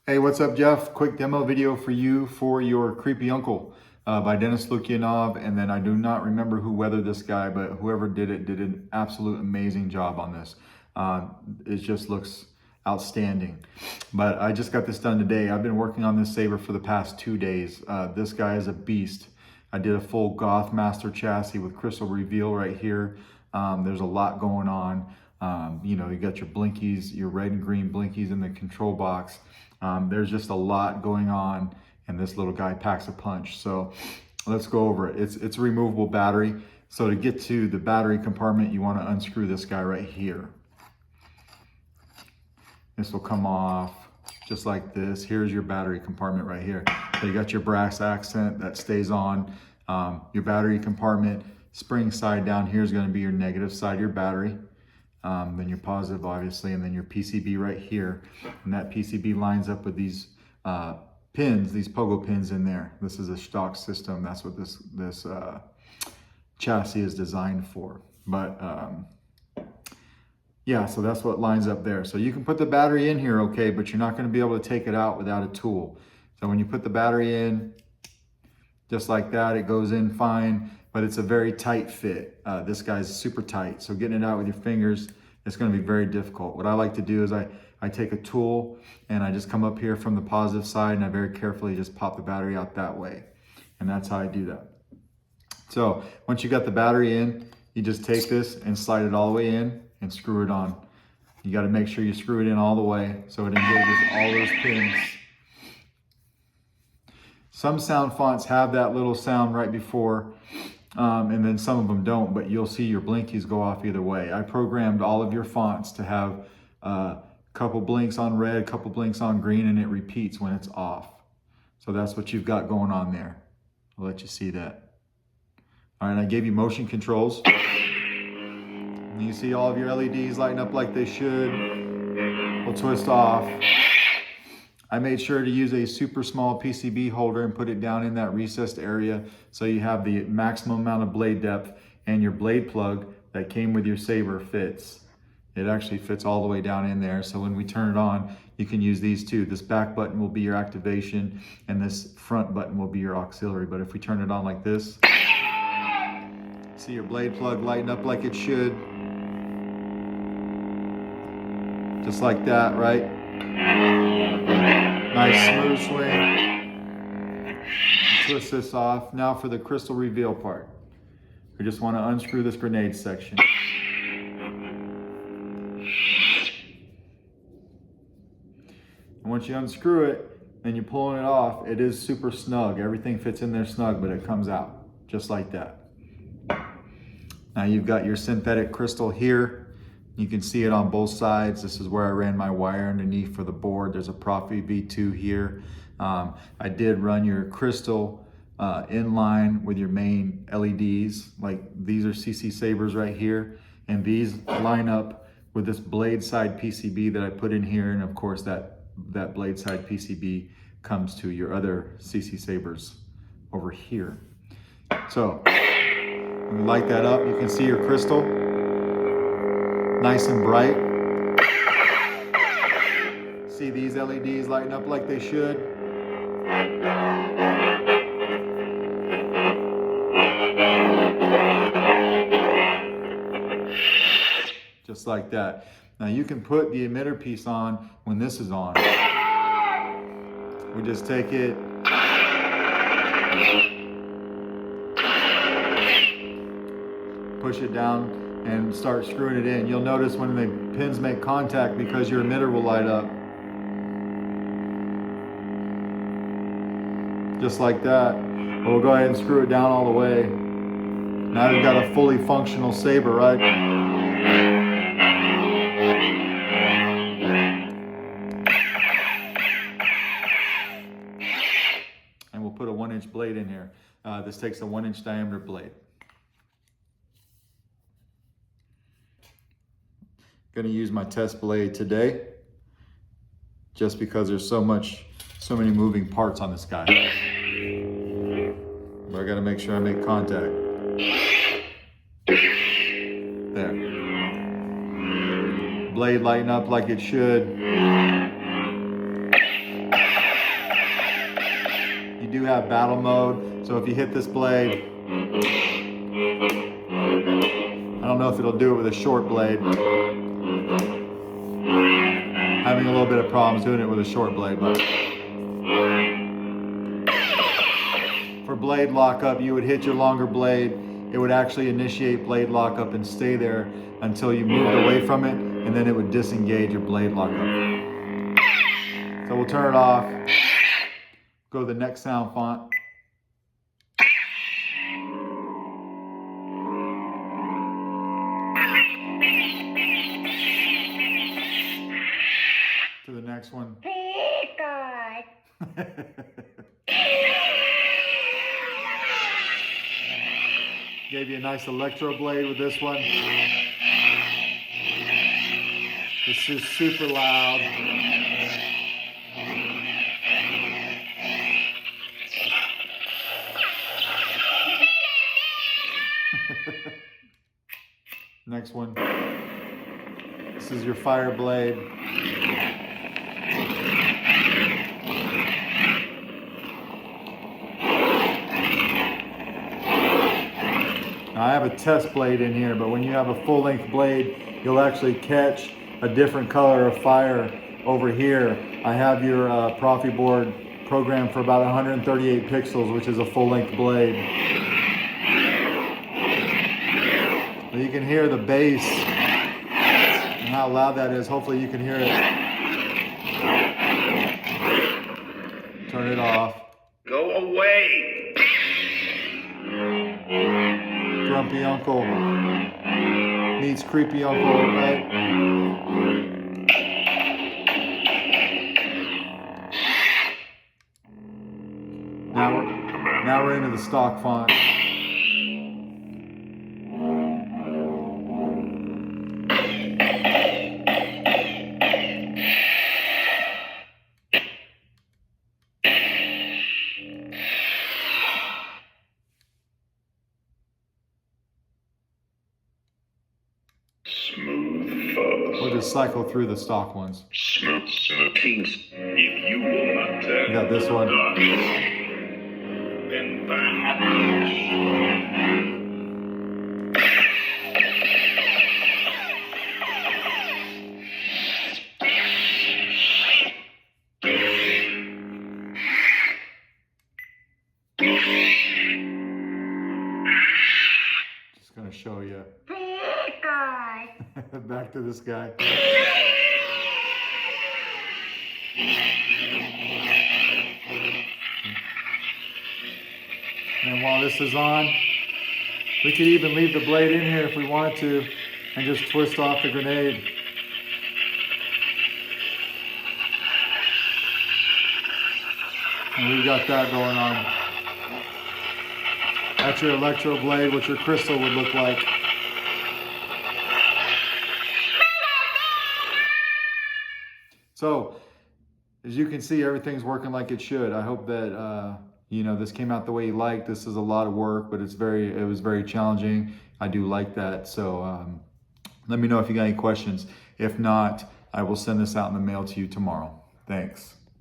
Hey, what's up, Jeff? Quick demo video for you for your Creepy Uncle by Dennis Lukianov. And then I do not remember who weathered this guy, but whoever did it did an absolute amazing job on this. It just looks outstanding. But I just got this done today. I've been working on this saber for the past 2 days. This guy is a beast. I did a full Goth master chassis with crystal reveal right here. There's a lot going on. You got your blinkies, your red and green blinkies in the control box. There's just a lot going on, and this little guy packs a punch. So let's go over it. It's a removable battery. So to get to the battery compartment, you want to unscrew this guy right here. This will come off just like this. Here's your battery compartment right here. So you got your brass accent that stays on. Your battery compartment, spring side down here is going to be your negative side of your battery. Then your positive, obviously, and then your PCB right here. And that PCB lines up with these pins, these pogo pins in there. This is a stock system. That's what this chassis is designed for. But yeah, so that's what lines up there. So you can put the battery in here, okay, but you're not going to be able to take it out without a tool. So when you put the battery in, just like that, it goes in fine. But it's a very tight fit. This guy's super tight. So getting it out with your fingers, it's gonna be very difficult. What I like to do is I take a tool and I just come up here from the positive side and I very carefully just pop the battery out that way. And that's how I do that. So once you got the battery in, you just take this and slide it all the way in and screw it on. You gotta make sure you screw it in all the way so it engages all those pins. Some sound fonts have that little sound right before, and then some of them don't, but you'll see your blinkies go off either way. I programmed all of your fonts to have a couple blinks on red, a couple blinks on green, and it repeats when it's off. So that's what you've got going on there. I'll let you see that. All right, I gave you motion controls. And you see all of your LEDs lighting up like they should. We'll twist off. I made sure to use a super small PCB holder and put it down in that recessed area so you have the maximum amount of blade depth, and your blade plug that came with your saber fits. It actually fits all the way down in there, so when we turn it on, you can use these two. This back button will be your activation and this front button will be your auxiliary. But if we turn it on like this, see your blade plug lighting up like it should. Just like that, right? Nice smooth swing. Twist this off. Now for the crystal reveal part. We just want to unscrew this grenade section. And once you unscrew it and you're pulling it off, it is super snug. Everything fits in there snug, but it comes out just like that. Now you've got your synthetic crystal here. You can see it on both sides. This is where I ran my wire underneath for the board. There's a Proffie V2 here. I did run your crystal in line with your main LEDs. Like these are CCSabers right here. And these line up with this blade side PCB that I put in here. And of course that blade side PCB comes to your other CCSabers over here. So when you light that up, you can see your crystal. Nice and bright. See these LEDs lighting up like they should. Just like that. Now you can put the emitter piece on when this is on. We just take it, push it down, and start screwing it in. You'll notice when the pins make contact because your emitter will light up. Just like that. We'll go ahead and screw it down all the way. Now you've got a fully functional saber, right? And we'll put a 1-inch blade in here. This takes a 1-inch diameter blade. Going to use my test blade today just because there's so many moving parts on this guy. But I got to make sure I make contact. There. Blade lighting up like it should. have battle mode. So if you hit this blade, I don't know if it'll do it with a short blade. Having a little bit of problems doing it with a short blade, but for blade lockup, you would hit your longer blade. It would actually initiate blade lockup and stay there until you moved away from it, and then it would disengage your blade lockup. So we'll turn it off. Go to the next sound font. To the next one. Gave you a nice electro blade with this one. This is super loud. Next one. This is your fire blade. Now I have a test blade in here, but when you have a full-length blade, you'll actually catch a different color of fire over here. I have your Proffie board programmed for about 138 pixels, which is a full-length blade. But you can hear the bass and how loud that is. Hopefully you can hear it. Turn it off. Go away! Grumpy uncle meets creepy uncle, right? Now we're into the stock font. We'll just cycle through the stock ones. Smooth kings. If you will not turn, We got this one. then Just gonna show you. Back to this guy. And while this is on, we could even leave the blade in here if we wanted to and just twist off the grenade. And we've got that going on. That's your electro blade, what your crystal would look like. So, as you can see, everything's working like it should. I hope that you know, this came out the way you like. This is a lot of work, but it was very challenging. I do like that. So let me know if you got any questions. If not, I will send this out in the mail to you tomorrow. Thanks.